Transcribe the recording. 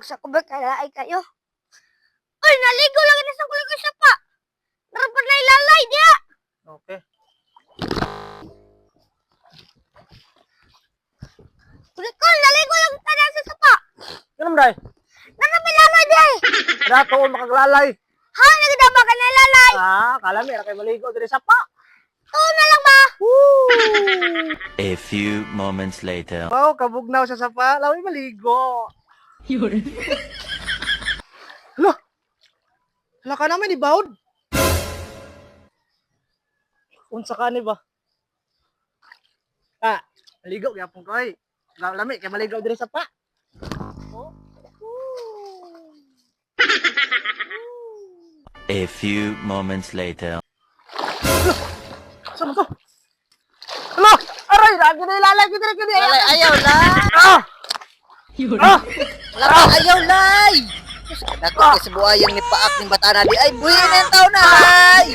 sa kubay kaya ay kayo. Uy, naligo lang na sa kuligoy sa pa. Dapat na ilalay dia. Okay. Kulikol, naligo lang ka na sa sapa. Ganun day. Dapat ilalay dia. Dato makaglalay. Ha, nagdaba ka na ilalay. Kala mi kay maligo diri sa pa. Tuon na lang ba? A few moments later. Wow, kabugnaw sa sapa, lawi maligo. Hala. Hala ka naman ibawd. Unsa ka ni ba? Maligo gyapon ko ay. Lami kay maligo diri sa pa. A few moments later. Saan to? Hala! Aray! Lagi na ilalay ko diri kini. Alay, ayaw lay. Ah! Ah! Laro, ayaw lay. Dako kay sa buayang ni paak ning bata na di. Ay, buhi na yung tao na lay.